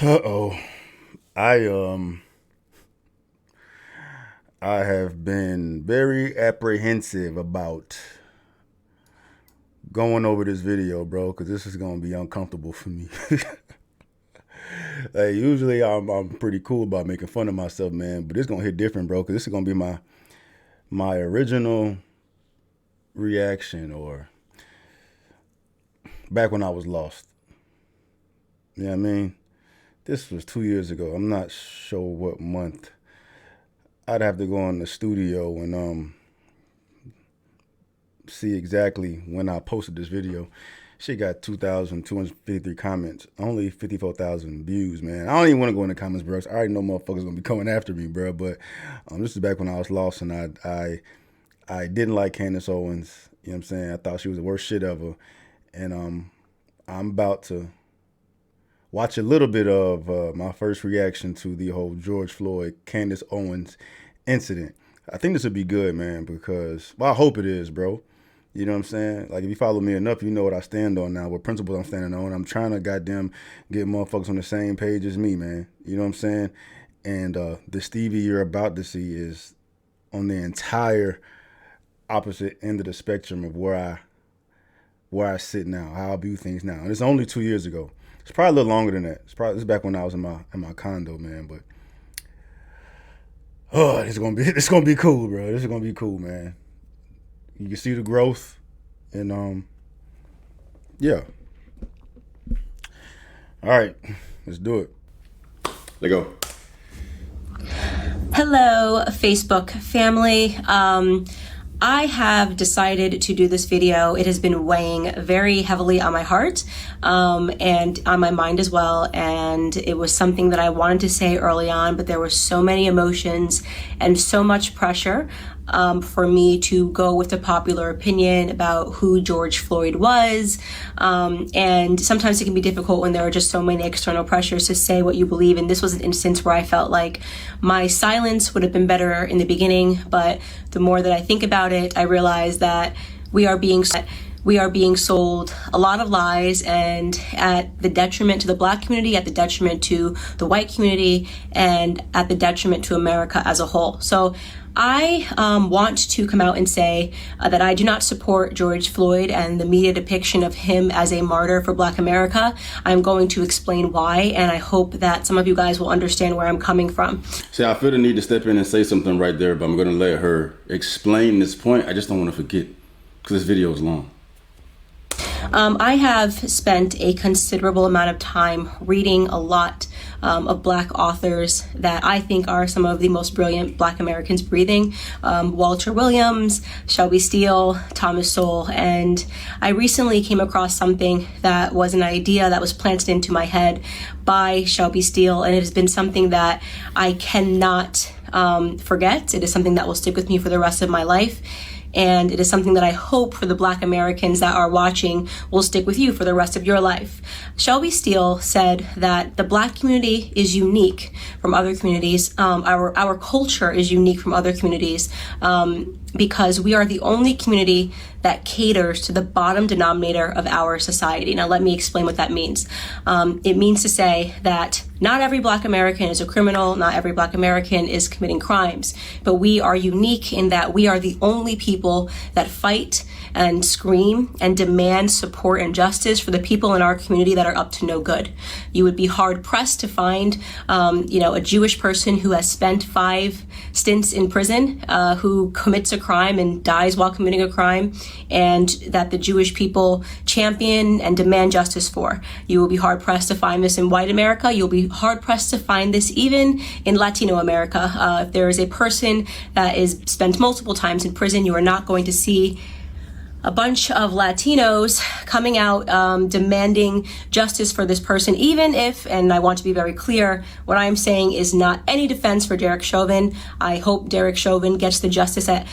Uh-oh. I um I have been very apprehensive about going over this video, bro, because this is gonna be uncomfortable for me. Like usually I'm pretty cool about making fun of myself, man, but it's gonna hit different, bro, because this is gonna be my original reaction or back when I was lost. You know what I mean? This was 2 years ago. I'm not sure what month. I'd have to go in the studio and see exactly when I posted this video. She got 2,253 comments, only 54,000 views, man. I don't even want to go in the comments, bro. I already know motherfuckers gonna be coming after me, bro. But this is back when I was lost and I didn't like Candace Owens. You know what I'm saying? I thought she was the worst shit ever. And I'm about to watch a little bit of my first reaction to the whole George Floyd, Candace Owens incident. I think this would be good, man, because, well, I hope it is, bro. You know what I'm saying? Like, if you follow me enough, you know what I stand on now, what principles I'm standing on. I'm trying to goddamn get motherfuckers on the same page as me, man. You know what I'm saying? And the Stevie you're about to see is on the entire opposite end of the spectrum of where I sit now, how I view things now. And it's only 2 years ago. It's probably a little longer than that. It's back when I was in my condo, man. But it's gonna be cool, bro. This is gonna be cool, man. You can see the growth, and yeah. All right, let's do it. Let go. Hello, Facebook family. I have decided to do this video. It has been weighing very heavily on my heart and on my mind as well. And it was something that I wanted to say early on, but there were so many emotions and so much pressure for me to go with the popular opinion about who George Floyd was. And sometimes it can be difficult when there are just so many external pressures to say what you believe. And this was an instance where I felt like my silence would have been better in the beginning. But the more that I think about it, I realize that we are being sold a lot of lies, and at the detriment to the Black community, at the detriment to the white community, and at the detriment to America as a whole. So I want to come out and say that I do not support George Floyd and the media depiction of him as a martyr for Black America. I'm going to explain why, and I hope that some of you guys will understand where I'm coming from. See, I feel the need to step in and say something right there, but I'm going to let her explain this point. I just don't want to forget because this video is long. I have spent a considerable amount of time reading a lot of Black authors that I think are some of the most brilliant Black Americans breathing. Walter Williams, Shelby Steele, Thomas Sowell, and I recently came across something that was an idea that was planted into my head by Shelby Steele, and it has been something that I cannot forget. It is something that will stick with me for the rest of my life. And it is something that I hope for the Black Americans that are watching will stick with you for the rest of your life. Shelby Steele said that the Black community is unique from other communities. Our culture is unique from other communities because we are the only community that caters to the bottom denominator of our society. Now, let me explain what that means. It means to say that not every Black American is a criminal, not every Black American is committing crimes, but we are unique in that we are the only people that fight and scream and demand support and justice for the people in our community that are up to no good. You would be hard pressed to find, a Jewish person who has spent 5 stints in prison, who commits a crime and dies while committing a crime, and that the Jewish people champion and demand justice for. You will be hard pressed to find this in white America. You'll be hard pressed to find this even in Latino America. If there is a person that is spent multiple times in prison, you are not going to see a bunch of Latinos coming out demanding justice for this person, even if, and I want to be very clear, what I'm saying is not any defense for Derek Chauvin. I hope Derek Chauvin gets the justice that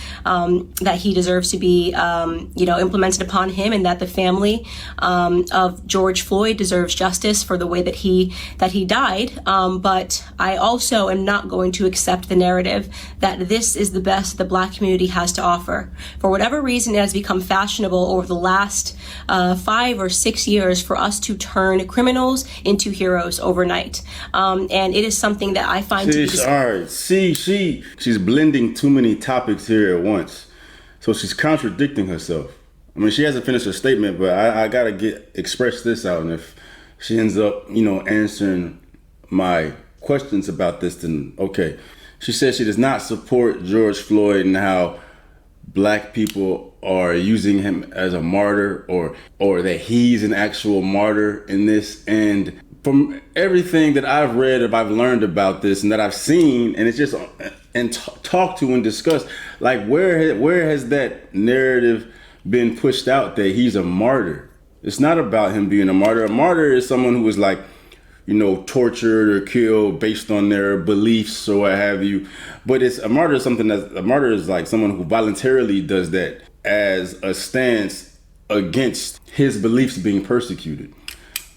he deserves to be, implemented upon him, and that the family of George Floyd deserves justice for the way that he died. But I also am not going to accept the narrative that this is the best the Black community has to offer. For whatever reason, it has become fashionable fashionable over the last 5 or 6 years for us to turn criminals into heroes overnight. And it is something that I find to be... All right. She's blending too many topics here at once. So she's contradicting herself. I mean, she hasn't finished her statement, but I gotta express this out. And if she ends up, answering my questions about this, then okay. She says she does not support George Floyd and how black people are using him as a martyr, or that he's an actual martyr in this. And from everything that I've read, or I've learned about this, and that I've seen, and it's just talked to and discussed, like where has that narrative been pushed out that he's a martyr? It's not about him being a martyr. A martyr is someone who was like, tortured or killed based on their beliefs or what have you. But a martyr is like someone who voluntarily does that as a stance against his beliefs being persecuted.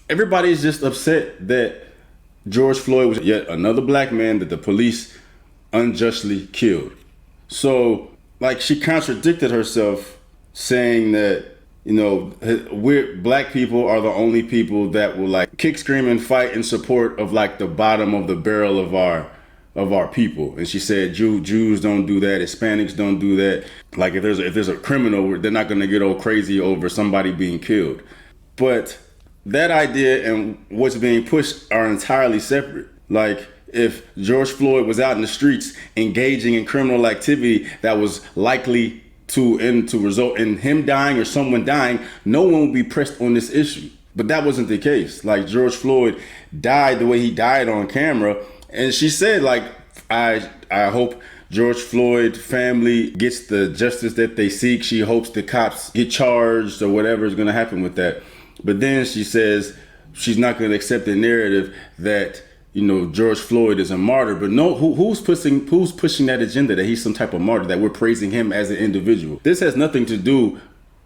Everybody's just upset that George Floyd was yet another black man that the police unjustly killed. So, like, she contradicted herself, saying that, black people are the only people that will like kick, scream, and fight in support of like the bottom of the barrel of our people. And she said Jews don't do that, Hispanics don't do that. Like if there's a criminal, they're not gonna get all crazy over somebody being killed. But that idea and what's being pushed are entirely separate. Like if George Floyd was out in the streets engaging in criminal activity that was likely to result in him dying or someone dying, no one would be pressed on this issue. But that wasn't the case. Like George Floyd died the way he died on camera. And she said, like, I hope George Floyd family gets the justice that they seek. She hopes the cops get charged or whatever is going to happen with that. But then she says she's not going to accept the narrative that George Floyd is a martyr. But no, who's pushing that agenda that he's some type of martyr, that we're praising him as an individual? This has nothing to do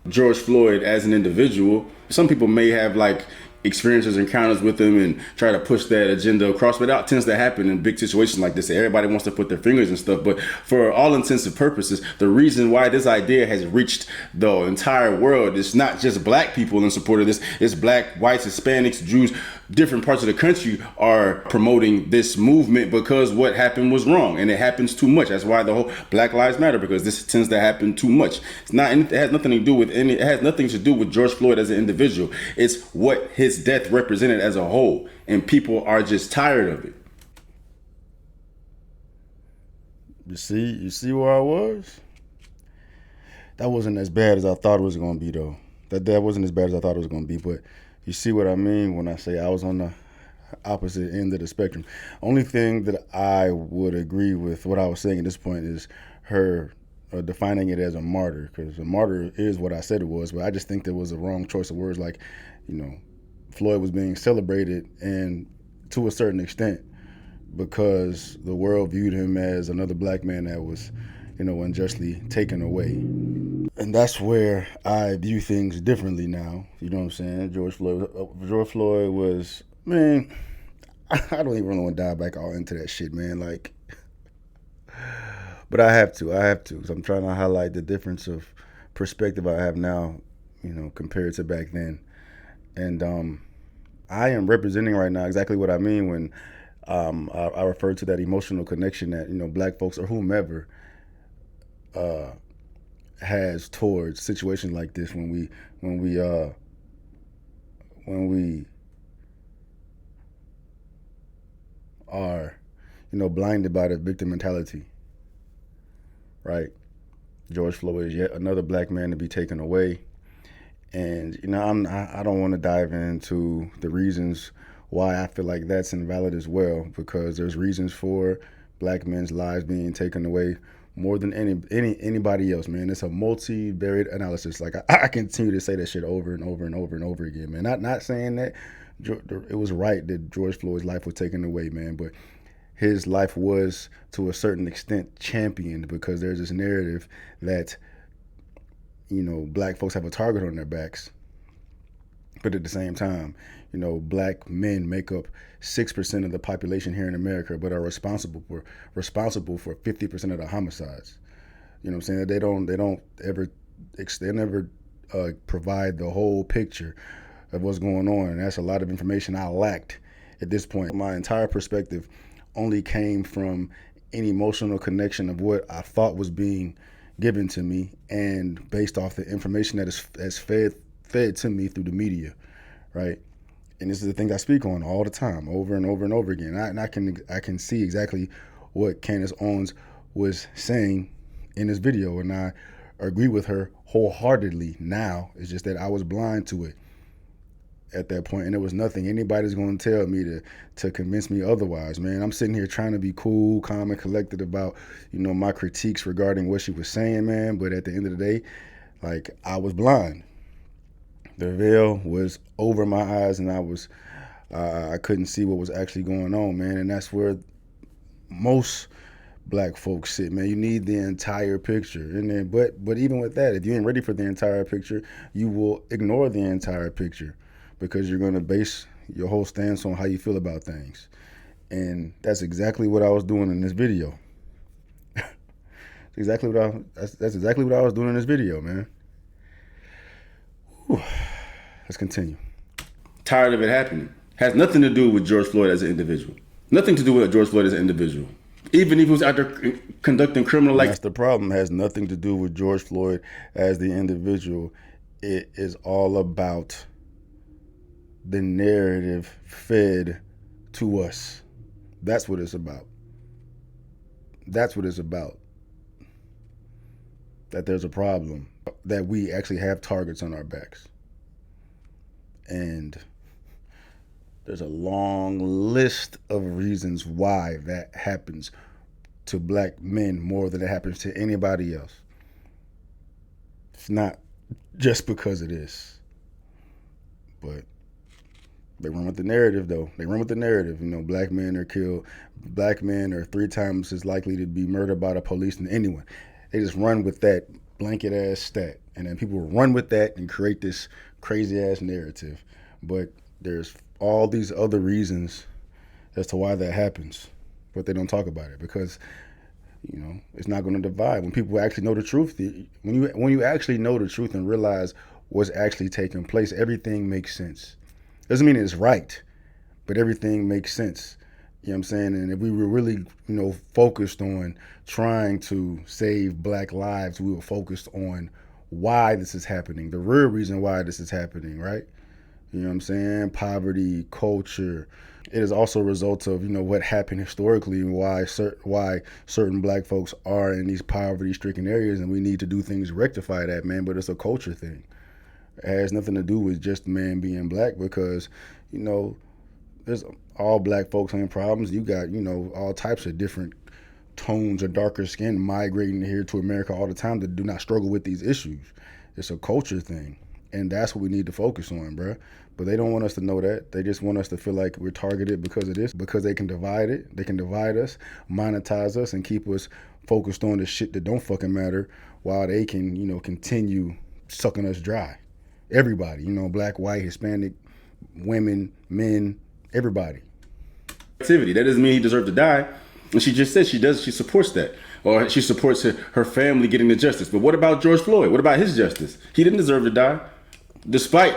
George Floyd as an individual. Some people may have like experiences, encounters with him and try to push that agenda across, but that tends to happen in big situations like this. Everybody wants to put their fingers and stuff, but for all intents and purposes, the reason why this idea has reached the entire world is not just black people in support of this. It's black, whites, Hispanics, Jews, different parts of the country are promoting this movement because what happened was wrong and it happens too much. That's why the whole Black Lives Matter, because this tends to happen too much. It has nothing to do with George Floyd as an individual. It's what his death represented as a whole, and people are just tired of it. You see where I was? That wasn't as bad as I thought it was going to be, though. That wasn't as bad as I thought it was going to be, but you see what I mean when I say I was on the opposite end of the spectrum. Only thing that I would agree with what I was saying at this point is her defining it as a martyr, because a martyr is what I said it was, but I just think there was a wrong choice of words. Like, Floyd was being celebrated, and to a certain extent, because the world viewed him as another black man that was, unjustly taken away. And that's where I view things differently now. You know what I'm saying? George Floyd was, man, I don't even really want to dive back all into that shit, man. Like, but I have to. So I'm trying to highlight the difference of perspective I have now, compared to back then. And I am representing right now exactly what I mean when I refer to that emotional connection that black folks or whomever has towards situations like this when we are blinded by the victim mentality, right? George Floyd is yet another black man to be taken away. And I don't want to dive into the reasons why I feel like that's invalid as well, because there's reasons for black men's lives being taken away more than anybody else, man. It's a multi-varied analysis. Like I continue to say that shit over and over and over and over again, man. Not saying that it was right that George Floyd's life was taken away, man, but his life was to a certain extent championed because there's this narrative that black folks have a target on their backs. But at the same time, black men make up 6% of the population here in America, but are responsible for 50% of the homicides. You know what I'm saying? They never provide the whole picture of what's going on, and that's a lot of information I lacked at this point. My entire perspective only came from an emotional connection of what I thought was being given to me, and based off the information that is fed to me through the media, right? And this is the thing I speak on all the time, over and over and over again. And I can see exactly what Candace Owens was saying in this video, and I agree with her wholeheartedly now. It's just that I was blind to it at that point, and there was nothing anybody's going to tell me to convince me otherwise, man. I'm sitting here trying to be cool, calm, and collected about, my critiques regarding what she was saying, man. But at the end of the day, like, I was blind. The veil was over my eyes, and I couldn't see what was actually going on, man. And that's where most black folks sit, man. You need the entire picture. And then, but even with that, if you ain't ready for the entire picture, you will ignore the entire picture, because you're going to base your whole stance on how you feel about things. And that's exactly what I was doing in this video. That's exactly what I was doing in this video, man. Whew. Let's continue. Tired of it happening. Has nothing to do with George Floyd as an individual. Nothing to do with George Floyd as an individual. Even if he was out there conducting criminal That's the problem. It has nothing to do with George Floyd as the individual. It is all about the narrative fed to us. That's what it's about. That's what it's about. That there's a problem, that we actually have targets on our backs. And there's a long list of reasons why that happens to black men more than it happens to anybody else. It's not just because it is. But they run with the narrative, though. They run with the narrative. Black men are killed. Black men are 3 times as likely to be murdered by the police than anyone. They just run with that blanket ass stat. And then people run with that and create this crazy ass narrative. But there's all these other reasons as to why that happens, but they don't talk about it because, it's not going to divide. When people actually know the truth, when you actually know the truth and realize what's actually taking place, everything makes sense. Doesn't mean it's right, but everything makes sense. You know what I'm saying? And if we were really, focused on trying to save black lives, we were focused on why this is happening, the real reason why this is happening, right? You know what I'm saying? Poverty, culture. It is also a result of, what happened historically and why certain black folks are in these poverty-stricken areas, and we need to do things to rectify that, man. But it's a culture thing. It has nothing to do with just man being black, because, there's all black folks having problems. You got, all types of different tones of darker skin migrating here to America all the time that do not struggle with these issues. It's a culture thing. And that's what we need to focus on, bro. But they don't want us to know that. They just want us to feel like we're targeted because of this, because they can divide it. They can divide us, monetize us, and keep us focused on the shit that don't fucking matter, while they can, continue sucking us dry. Everybody, black, white, Hispanic, women, men, everybody. Activity. That doesn't mean he deserved to die. And she just said she supports that. Or she supports her family getting the justice. But what about George Floyd? What about his justice? He didn't deserve to die. Despite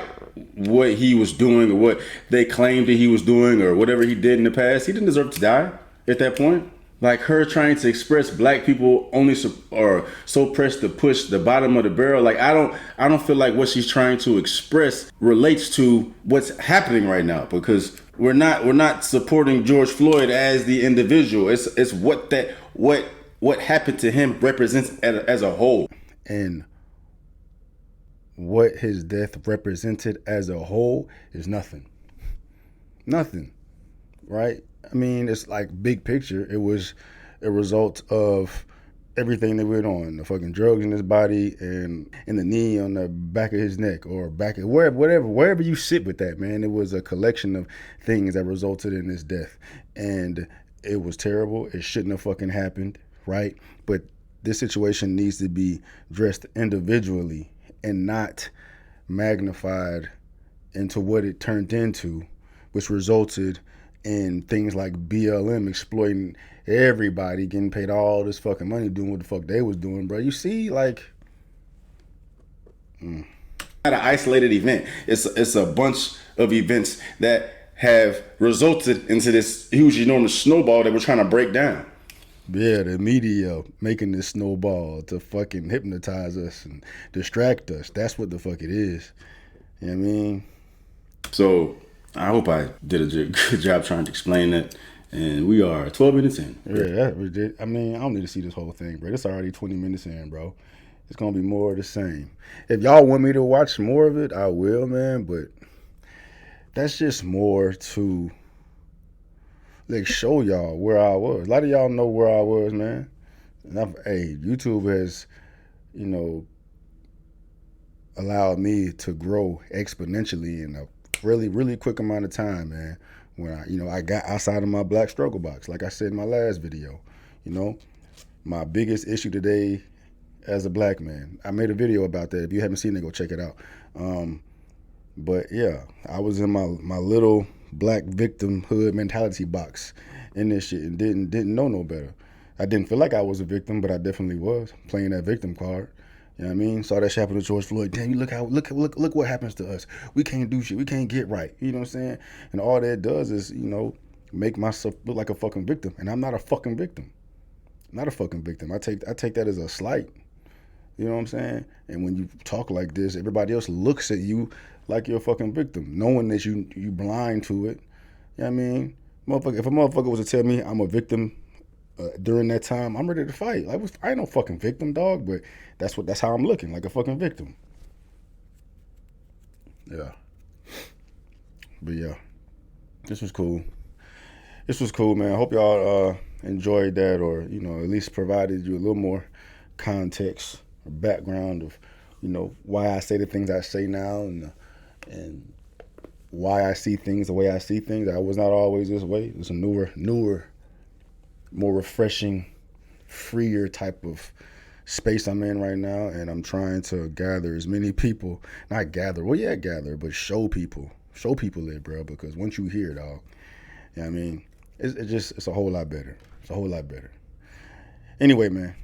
what he was doing or what they claimed that he was doing or whatever he did in the past, he didn't deserve to die at that point. Like her trying to express black people only are so pressed to push the bottom of the barrel. Like I don't feel like what she's trying to express relates to what's happening right now, because we're not supporting George Floyd as the individual. It's what happened to him represents as a whole. And what his death represented as a whole is nothing. Nothing, right? I mean, it's like big picture. It was a result of everything that went on, the fucking drugs in his body and in the knee on the back of his neck or back of wherever you sit with that, man. It was a collection of things that resulted in his death. And it was terrible. It shouldn't have fucking happened, right? But this situation needs to be addressed individually and not magnified into what it turned into, which resulted in things like BLM exploiting everybody, getting paid all this fucking money, doing what the fuck they was doing, bro. You see, like, not an isolated event. It's a bunch of events that have resulted into this huge, enormous snowball that we're trying to break down. Yeah, the media making this snowball to fucking hypnotize us and distract us. That's what the fuck it is. You know what I mean? So I hope I did a good job trying to explain that. And we are 12 minutes in. Yeah, I mean, I don't need to see this whole thing, bro. It's already 20 minutes in, bro. It's gonna be more of the same. If y'all want me to watch more of it, I will, man. But that's just more to like show y'all where I was. A lot of y'all know where I was, man. And hey, YouTube has, you know, allowed me to grow exponentially in a really, really quick amount of time, man. When I got outside of my black struggle box, like I said in my last video, my biggest issue today as a black man. I made a video about that. If you haven't seen it, go check it out. But yeah, I was in my little black victimhood mentality box in this shit and didn't know no better. I didn't feel like I was a victim, but I definitely was playing that victim card. You know what I mean? Saw that shit happen to George Floyd. Damn, you look what happens to us. We can't do shit. We can't get right. You know what I'm saying? And all that does is, make myself look like a fucking victim. And I'm not a fucking victim. I'm not a fucking victim. I take that as a slight. You know what I'm saying? And when you talk like this, everybody else looks at you like you're a fucking victim, knowing that you blind to it. You know what I mean? If a motherfucker was to tell me I'm a victim during that time, I'm ready to fight. Like, I ain't no fucking victim, dog, but that's how I'm looking, like a fucking victim. Yeah. But yeah, this was cool. This was cool, man. I hope y'all enjoyed that, or at least provided you a little more context or background of why I say the things I say now, and why I see things the way I see things. I was not always this way. It's a newer, more refreshing, freer type of space I'm in right now, and I'm trying to gather as many people, not gather, but show people it, bro, because once you hear it, dog, you know what I mean, it's a whole lot better. It's a whole lot better. Anyway, man,